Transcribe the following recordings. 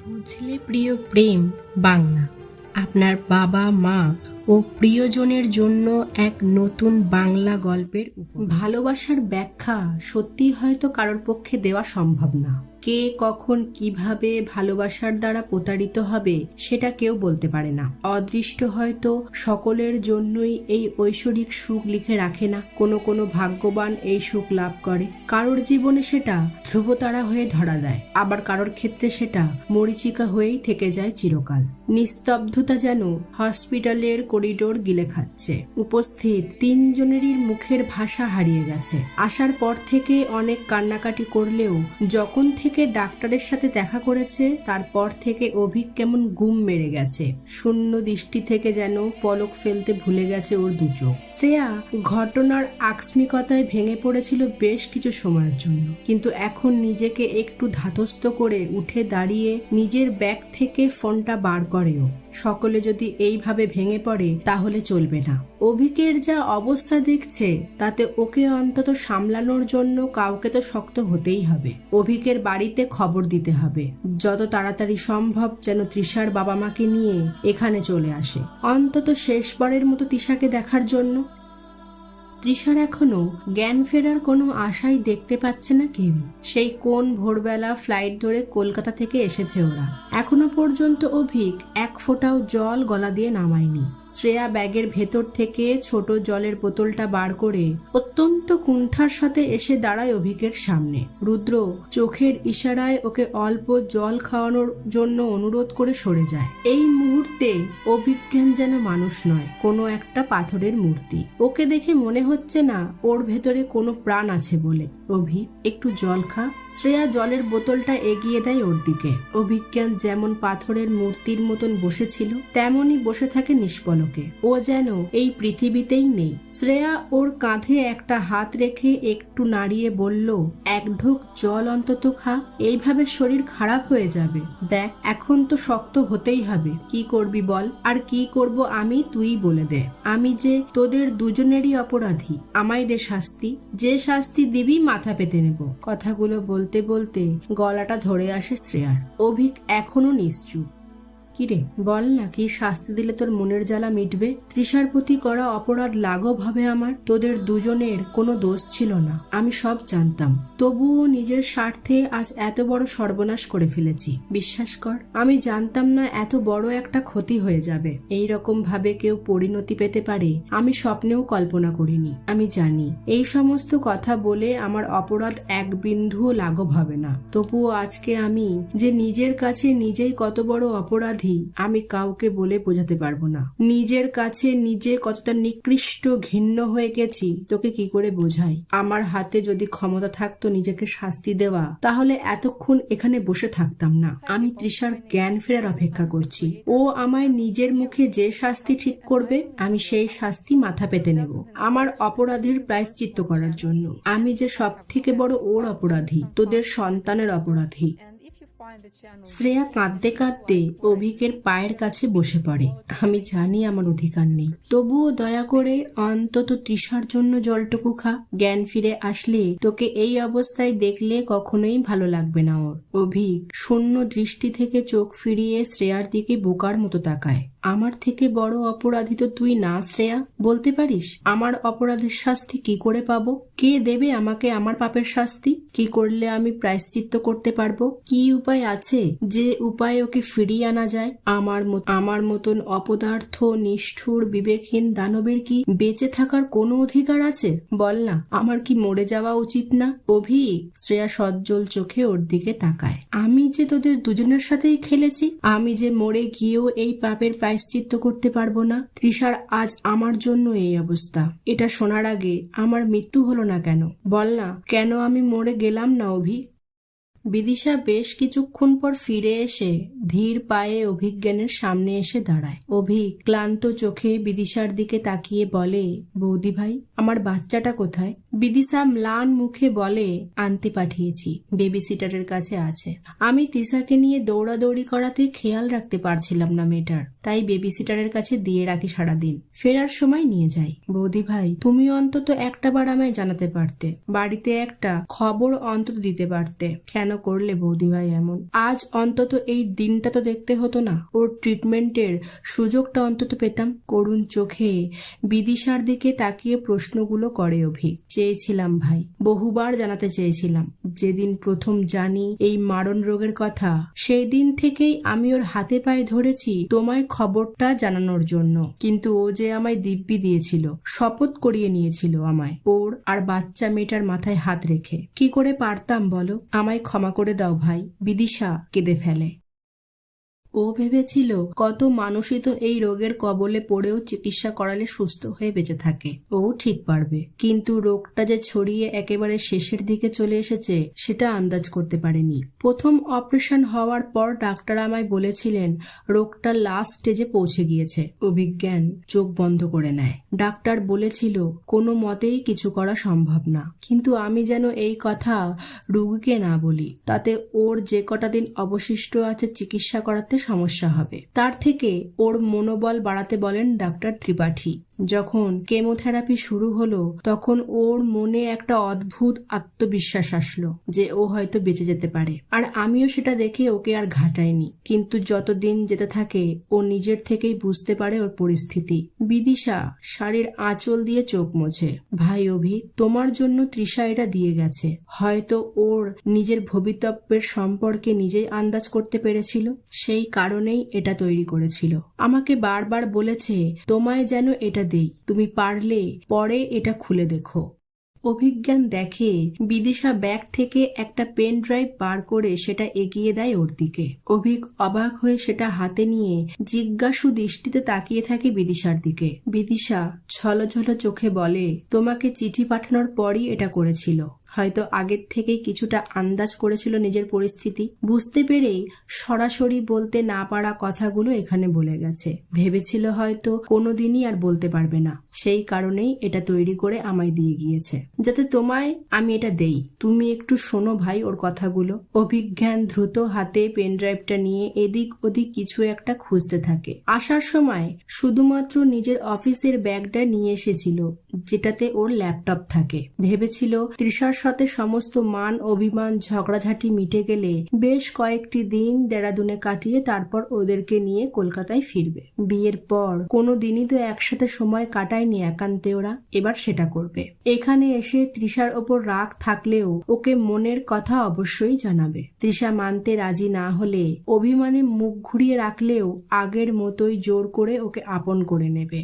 বুঝলে প্রিয় প্রেম বাংলা আপনার বাবা মা ও প্রিয়জনের জন্য এক নতুন বাংলা গল্পের ভালোবাসার ব্যাখ্যা সত্যি হয়তো কারোর পক্ষে দেওয়া সম্ভব না। কে কখন কিভাবে ভালোবাসার দ্বারা প্রতারিত হবে সেটা কেউ বলতে পারে না। অদৃষ্ট হয়তো সকলের জন্যই এই ঐশ্বরিক সুখ লিখে রাখে না। কোনো কোনো ভাগ্যবান এই সুখ লাভ করে, কারোর জীবনে সেটা ধ্রুবতারা হয়ে ধরা দেয়, আবার কারোর ক্ষেত্রে সেটা মরীচিকা হয়েই থেকে যায় চিরকাল। নিস্তব্ধতা যেন হসপিটালের করিডোর গিলে খাচ্ছে। উপস্থিত তিনজনেরই মুখের ভাষা হারিয়ে গেছে। আসার পর থেকে অনেক কান্নাকাটি করলেও যখন থেকে ডাক্তারের সাথে দেখা করেছে তারপর থেকে অভিক কেমন গুম মেরে গেছে। শূন্য দৃষ্টি থেকে যেন পলক ফেলতে ভুলে গেছে ওর দু চোখ। শ্রেয়া ঘটনার আকস্মিকতায় ভেঙে পড়েছিল বেশ কিছু সময়ের জন্য, কিন্তু এখন নিজেকে একটু ধাতস্থ করে উঠে দাঁড়িয়ে নিজের ব্যাগ থেকে ফোনটা বার করেও। সকলে যদি এইভাবে ভেঙে পড়ে তাহলে চলবে না। অভিকের যা অবস্থা দেখছে তাতে ওকে অন্তত সামলানোর জন্য কাউকে তো শক্ত হতেই হবে। অভিকের বাড়িতে খবর দিতে হবে, যত তাড়াতাড়ি সম্ভব যেন তৃষার বাবা মাকে নিয়ে এখানে চলে আসে, অন্তত শেষবারের মতো তৃষাকে দেখার জন্য। তৃষার এখনো জ্ঞান ফেরার কোনো আশাই দেখতে পাচ্ছে না কেউ। সেই কোন ভোরবেলা ফ্লাইট ধরে কলকাতা থেকে এসেছে ওরা, এখনো পর্যন্ত অভিক এক ফোঁটাও জল গলা দিয়ে নামায়নি। শ্রেয়া ব্যাগের ভেতর থেকে ছোট জলের বোতলটা বার করে অত্যন্ত কুণ্ঠার সাথে এসে দাঁড়ায় অভিকের সামনে। রুদ্র চোখের ইশারায় ওকে অল্প জল খাওয়ানোর জন্য অনুরোধ করে সরে যায়। এই মুহূর্তে অভিজ্ঞান যেন মানুষ নয়, কোনো একটা পাথরের মূর্তি। ওকে দেখে মনে হচ্ছে না ওর ভেতরে কোনো প্রাণ আছে বলে। অভিক, একটু জল খা। শ্রেয়া জলের বোতলটা এগিয়ে দেয় ওর দিকে। অভিজ্ঞান যেমন পাথরের মূর্তির মতন বসেছিল তেমনই বসে থাকে নিষ্পলকে। ও যেন এই পৃথিবীতেই নেই। শ্রেয়া ওর কাঁধে একটা হাত রেখে একটু নাড়িয়ে বলল, এক ঢোক জল অন্তত খা, এইভাবে শরীর খারাপ হয়ে যাবে। দেখ, এখন তো শক্ত হতেই হবে। কি করবি বল? আর কি করব আমি, তুই বলে দে। আমি যে তোদের দুজনেরই অপরাধী, আমায় দে শাস্তি। যে শাস্তি দিবি মাথা পেতে নেব। কথাগুলো বলতে বলতে গলাটা ধরে আসে শ্রেয়ার। অভিক এখনো নিশ্চুপ। কিরে বল না, কি শাস্তি দিলে তোর মনের জ্বালা মিটবে? তৃষার প্রতি করা অপরাধ লাঘব হবে আমার। তোদের দুজনের কোনো দোষ ছিল না, আমি সব জানতাম। তবুও নিজের স্বার্থে আজ এত বড় সর্বনাশ করে ফেলেছি। বিশ্বাস কর, আমি জানতাম না এত বড় একটা ক্ষতি হয়ে যাবে। এই রকম ভাবে কেউ পরিণতি পেতে পারে আমি স্বপ্নেও কল্পনা করিনি। আমি জানি এই সমস্ত কথা বলে আমার অপরাধ এক বিন্দুও লাঘব হবে না। তবুও আজকে আমি যে নিজের কাছে নিজেই কত বড় অপরাধ আমি কাউকে বলে বোঝাতে পারবো না। নিজের কাছে নিজে কতটা নিকৃষ্ট ঘৃণ্য হয়ে গেছি তোকে কি করে বোঝাই। আমার হাতে যদি ক্ষমতা থাকতো নিজেকে শাস্তি দেওয়া, তাহলে এতক্ষণ এখানে বসে থাকতাম না। আমি তৃষার জ্ঞান ফেরার অপেক্ষা করছি। ও আমায় নিজের মুখে যে শাস্তি ঠিক করবে আমি সেই শাস্তি মাথা পেতে নেব, আমার অপরাধের প্রায়শ্চিত্ত করার জন্য। আমি যে সব থেকে বড় ওর অপরাধী, তোদের সন্তানের অপরাধী। শ্রেয়া কাঁদতে কাঁদতে অভিকের পায়ের কাছে বসে পড়ে। আমি জানি আমার অধিকার নেই, তবুও দয়া করে অন্তত তৃষার জন্য জলটুকু খা। জ্ঞান ফিরে আসলে তোকে এই অবস্থায় দেখলে কখনোই ভালো লাগবে না ওর। অভিক শূন্য দৃষ্টি থেকে চোখ ফিরিয়ে শ্রেয়ার দিকে বোকার মতো তাকায়। আমার থেকে বড় অপরাধী তো তুই না শ্রেয়া, বলতে পারিস আমার অপরাধের শাস্তি কি করে পাবো? কে দেবে আমাকে আমার পাপের শাস্তি? কি করলে আমি প্রায়শ্চিত্ত করতে পারবো? কি উপায় আছে যে উপায়ে ওকে ফিরিয়ে আনা যায়? আমার মতন অপদার্থ নিষ্ঠুর বিবেকহীন দানবের কি বেঁচে থাকার কোনো অধিকার আছে? বল না, আমার কি মরে যাওয়া উচিত না? অভিক, শ্রেয়া সজ্জল চোখে ওর দিকে তাকায়। আমি যে তোদের দুজনের সাথেই খেলেছি, আমি যে মরে গিয়েও এই পাপের প্রায়শ্চিত্ত করতে পারবো না। তৃষার আজ আমার জন্য এই অবস্থা, এটা শোনার আগে আমার মৃত্যু হলো না কেন? বল না, কেন আমি মরে গেলাম না? অভিক। বিদিশা বেশ কিছুক্ষণ পর ফিরে এসে ধীর পায়ে অভিজ্ঞানের সামনে এসে দাঁড়ায়। অভিক ক্লান্ত চোখে বিদিশার দিকে তাকিয়ে বলে, বৌদি ভাই, আমার বাচ্চাটা কোথায়? বিদিশা ম্লান মুখে বলে, আনতে পাঠিয়েছি, বেবি সিটারের কাছে আছে। আমি তিশাকে নিয়ে দৌড়াদৌড়ি করাতে খেয়াল রাখতে পারছিলাম না মেয়েটার, তাই বেবি সিটারের কাছে দিয়ে রাখি সারাদিন, ফেরার সময় নিয়ে যাই। বৌদি ভাই, তুমি অন্তত একটা বার আমায় জানাতে পারতে, বাড়িতে একটা খবর অন্তত দিতে পারতে। কেন করলে বৌদি ভাই এমন? আজ অন্তত এই দিনটা তো দেখতে হতো না? ওর ট্রিটমেন্টের সুযোগটা অন্তত পেতাম। করুণ চোখে বিদিশার দিকে তাকিয়ে প্রশ্নগুলো করে অভিক। চেয়েছিলাম ভাই, বহুবার জানাতে চেয়েছিলাম। যেদিন প্রথম জানি এই মারণ রোগের কথা, সেই দিন থেকেই আমি ওর হাতে পায়ে ধরেছি তোমায় খবরটা জানানোর জন্য। কিন্তু ও যে আমায় দিব্যি দিয়েছিল, শপথ করিয়ে নিয়েছিল আমায়, ওর আর বাচ্চা মেয়েটার মাথায় হাত রেখে। কি করে পারতাম বলো? আমায় ক্ষমা করে দাও ভাই। বিদিশা কেঁদে ফেলে। ও ভেবেছিল কত মানুষই তো এই রোগের কবলে পড়েও চিকিৎসা করালে সুস্থ হয়ে বেঁচে থাকে, ও ঠিক পারবে। কিন্তু রোগটা যে ছড়িয়ে একেবারে শেষের দিকে চলে এসেছে সেটা আন্দাজ করতে পারেনি। প্রথম অপারেশন হওয়ার পর ডাক্তার আমায় বলেছিলেন রোগটা লাস্ট স্টেজে পৌঁছে গিয়েছে। অভিজ্ঞান চোখ বন্ধ করে নেয়। ডাক্তার বলেছিল কোনো মতেই কিছু করা সম্ভব না। কিন্তু আমি যেন এই কথা রোগীকে না বলি, তাতে ওর যে কটা দিন অবশিষ্ট আছে চিকিৎসা করাতে সমস্যা হবে। তার থেকে ওর মনোবল বাড়াতে বলেন ডাক্তার ত্রিপাঠী। যখন কেমোথেরাপি শুরু হলো তখন ওর মনে একটা অদ্ভুত আত্মবিশ্বাস আসলো যে ও হয়তো বেঁচে যেতে পারে। আর আমিও সেটা দেখে ওকে আর ঘাটাইনি। কিন্তু যতদিন যেতে থাকে ও নিজের থেকেই বুঝতে পারে ওর পরিস্থিতি। বিদিশা শাড়ির আঁচল দিয়ে চোখ মোছে। ভাই অভি, তোমার জন্য তৃষা এটা দিয়ে গেছে। হয়তো ওর নিজের ভবিতব্যের সম্পর্কে নিজেই আন্দাজ করতে পেরেছিল, সেই কারণেই এটা তৈরি করেছিল। আমাকে বারবার বলেছে তোমায় যেন এটা দেই, তুমি পারলে পরে এটা খুলে দেখো। অভিজ্ঞান দেখে বিদিশা ব্যাগ থেকে একটা পেন ড্রাইভ বার করে সেটা এগিয়ে দেয় ওর দিকে। অভিক অবাক হয়ে সেটা হাতে নিয়ে জিজ্ঞাসু দৃষ্টিতে তাকিয়ে থাকে বিদিশার দিকে। বিদিশা ছলছল চোখে বলে, তোমাকে চিঠি পাঠানোর পরই এটা করেছিল। হয়তো আগের থেকেই কিছুটা আন্দাজ করেছিল নিজের পরিস্থিতি, বুঝতে পেরেই সরাসরি বলতে না পারা কথাগুলো এখানে বলে গেছে। ভেবেছিল হয়তো কোনোদিনই আর বলতে পারবে না, সেই কারণেই এটা তৈরি করে আমায় দিয়ে গিয়েছে, যাতে তোমায় আমি এটা দেই। তুমি একটু শোনো ভাই ওর কথাগুলো। অভিজ্ঞান দ্রুত হাতে পেন ড্রাইভটা নিয়ে এদিক ওদিক কিছু একটা খুঁজতে থাকে। আসার সময় শুধুমাত্র নিজের অফিসের ব্যাগটা নিয়ে এসেছিল, যেটাতে ওর ল্যাপটপ থাকে। ভেবেছিল তৃষার সাথে সমস্ত মান অভিমান ঝগড়াঝাটি মিটে গেলে বেশ কয়েকটি দিন দেরাদুনে কাটিয়ে তারপর ওদেরকে নিয়ে কলকাতায় ফিরবে। বিয়ের পর কোনো দিনই তো একসাথে সময় কাটায়নি একান্তে ওরা, এবার সেটা করবে। এখানে এসে তৃষার ওপর রাগ থাকলেও ওকে মনের কথা অবশ্যই জানাবে। তৃষা মানতে রাজি না হলে অভিমানে মুখ ঘুরিয়ে রাখলেও আগের মতোই জোর করে ওকে আপন করে নেবে।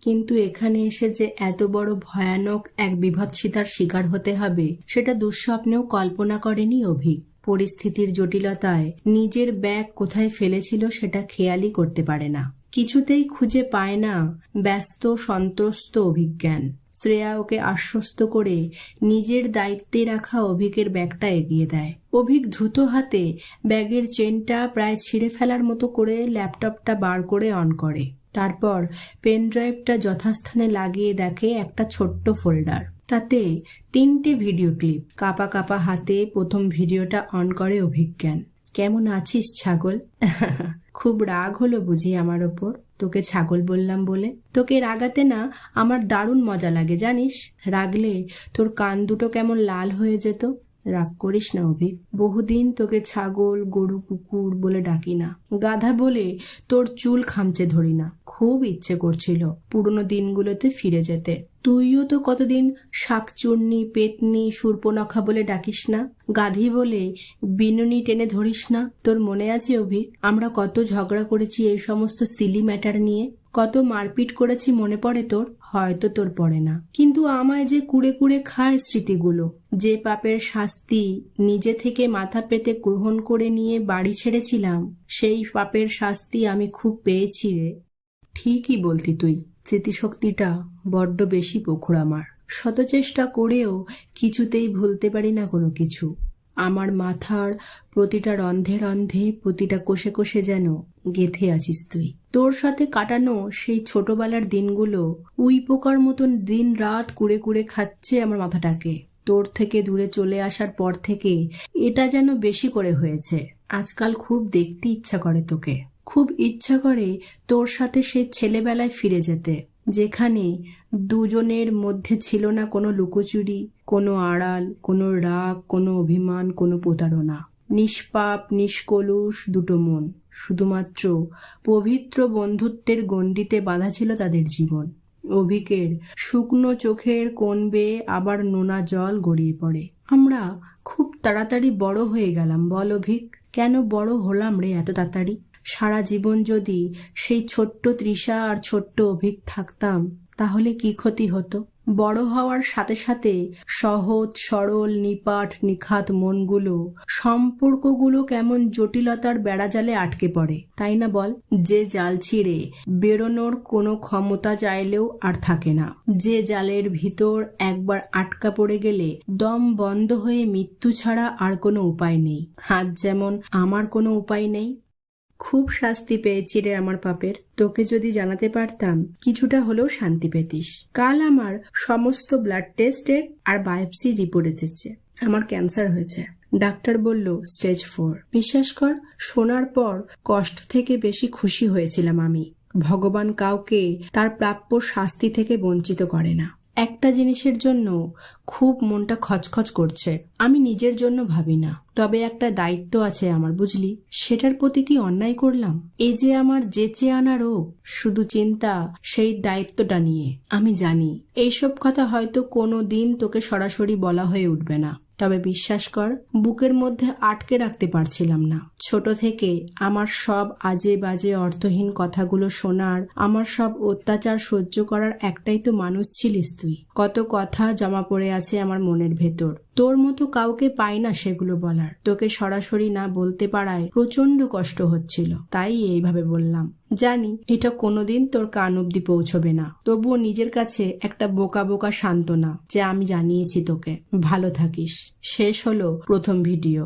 কিন্তু এখানে এসে যে এত বড় ভয়ানক এক বিভৎসিতার শিকার হতে হবে সেটা দুঃস্বপ্নেও কল্পনা করেনি অভিক। পরিস্থিতির জটিলতায় নিজের ব্যাগ কোথায় ফেলেছিল সেটা খেয়ালই করতে পারে না, কিছুতেই খুঁজে পায় না। ব্যস্ত সন্ত্রস্ত অভিজ্ঞান। শ্রেয়া ওকে আশ্বস্ত করে নিজের দায়িত্বে রাখা অভিকের ব্যাগটা এগিয়ে দেয়। অভিক দ্রুত হাতে ব্যাগের চেনটা প্রায় ছিঁড়ে ফেলার মতো করে ল্যাপটপটা বার করে অন করে। তারপর পেন ড্রাইভটা যথাস্থানে লাগিয়ে দেখে একটা ছোট্ট ফোল্ডার, তাতে 3টে ভিডিও ক্লিপ। কাপা কাপা হাতে প্রথম ভিডিওটা অন করে অভিজ্ঞান। কেমন আছিস ছাগল? খুব রাগ হলো বুঝি আমার ওপর তোকে ছাগল বললাম বলে? তোকে রাগাতে না আমার দারুণ মজা লাগে জানিস। রাগলে তোর কান দুটো কেমন লাল হয়ে যেত। রাগ করিস না অভিক, বহুদিন তোকে ছাগল গরু কুকুর বলে ডাকি না, গাধা বলে তোর চুল খামচে ধরি না। খুব ইচ্ছে করছিল পুরনো দিনগুলোতে ফিরে যেতে। তুইও তো কতদিন শাকচুন্নি পেতনি সুর্পনখা বলে ডাকিস না, গাধি বলে বিনুনি টেনে ধরিস না। তোর মনে আছে অভিক, আমরা কত ঝগড়া করেছি এই সমস্ত সিলি ম্যাটার নিয়ে, কত মারপিট করেছি মনে পড়ে তোর? হয়তো তোর পড়ে না, কিন্তু আমায় যে কুড়ে কুড়ে খায় স্মৃতিগুলো। যে পাপের শাস্তি নিজে থেকে মাথা পেতে গ্রহণ করে নিয়ে বাড়ি ছেড়েছিলাম, সেই পাপের শাস্তি আমি খুব পেয়েছি রে। ঠিকই বলতি তুই, স্মৃতিশক্তিটা বড্ড বেশি প্রখর আমার। শত চেষ্টা করেও কিছুতেই ভুলতে পারি না কোনো কিছু। আমার মাথার প্রতিটা রন্ধে রন্ধে, প্রতিটা কোষে কোষে যেন গেঁথে আছিস তুই। তোর সাথে কাটানো সেই ছোটবেলার দিনগুলো উই পোকার মতন দিন রাত কুড়ে কুড়ে খাচ্ছে আমার মাথাটাকে। তোর থেকে দূরে চলে আসার পর থেকে এটা যেন বেশি করে হয়েছে। আজকাল খুব দেখতে ইচ্ছা করে তোকে, খুব ইচ্ছা করে তোর সাথে সেই ছেলেবেলায় ফিরে যেতে, যেখানে দুজনের মধ্যে ছিল না কোনো লুকোচুরি, কোনো আড়াল, কোনো রাগ, কোনো অভিমান, কোনো প্রতারণা। নিষ্পাপ নিষ্কলুষ দুটো মন, শুধুমাত্র পবিত্র বন্ধুত্বের গণ্ডিতে বাঁধা ছিল তাদের জীবন। অভিকের শুকনো চোখের কোণ বেয়ে আবার নোনা জল গড়িয়ে পড়ে। আমরা খুব তাড়াতাড়ি বড় হয়ে গেলাম, বল অভিক, কেন বড় হলাম রে এত তাড়াতাড়ি? সারা জীবন যদি সেই ছোট্ট তৃষা আর ছোট্ট অভিক থাকতাম তাহলে কি ক্ষতি হতো? বড় হওয়ার সাথে সাথে সহজ সরল নিপাট নিখাত মনগুলো, সম্পর্কগুলো কেমন জটিলতার বেড়াজালে আটকে পড়ে, তাই না বল? যে জাল ছিঁড়ে বেরোনোর কোনো ক্ষমতা চাইলেও আর থাকে না, যে জালের ভিতর একবার আটকা পড়ে গেলে দম বন্ধ হয়ে মৃত্যু ছাড়া আর কোনো উপায় নেই। আজ যেমন আমার কোনো উপায় নেই। খুব শাস্তি পেয়েছি রে আমার পাপের। তোকে যদি জানাতে পারতাম কিছুটা হলেও শান্তি পেতিস। কাল আমার সমস্ত ব্লাড টেস্টের আর বায়োপসি রিপোর্ট এসেছে। আমার ক্যান্সার হয়েছে। ডাক্তার বলল স্টেজ 4। বিশ্বাস কর, শোনার পর কষ্ট থেকে বেশি খুশি হয়েছিলাম আমি। ভগবান কাউকে তার প্রাপ্য শাস্তি থেকে বঞ্চিত করে না। একটা জিনিসের জন্য খুব মনটা খচখচ করছে। আমি নিজের জন্য ভাবি না, তবে একটা দায়িত্ব আছে আমার, বুঝলি? সেটার প্রতি কি অন্যায় করলাম? এই যে আমার যেচে আনা রোগ, শুধু চিন্তা সেই দায়িত্বটা নিয়ে। আমি জানি এইসব কথা হয়তো কোনো দিন তোকে সরাসরি বলা হয়ে উঠবে না, তবে বিশ্বাস কর, বুকের মধ্যে আটকে রাখতে পারছিলাম না। ছোট থেকে আমার সব আজে বাজে অর্থহীন কথাগুলো শোনার, আমার সব অত্যাচার সহ্য করার একটাই তো মানুষ ছিলিস তুই। কত কথা জমা পড়ে আছে আমার মনের ভেতর, তোর মতো কাউকে পাই না সেগুলো বলার। তোকে সরাসরি না বলতে পারায় প্রচন্ড কষ্ট হচ্ছিল, তাই এইভাবে বললাম। জানি এটা কোনোদিন তোর কান অব্দি পৌঁছবে না, তবুও নিজের কাছে একটা বোকা বোকা সান্ত্বনা যে আমি জানিয়েছি তোকে। ভালো থাকিস। শেষ হলো প্রথম ভিডিও।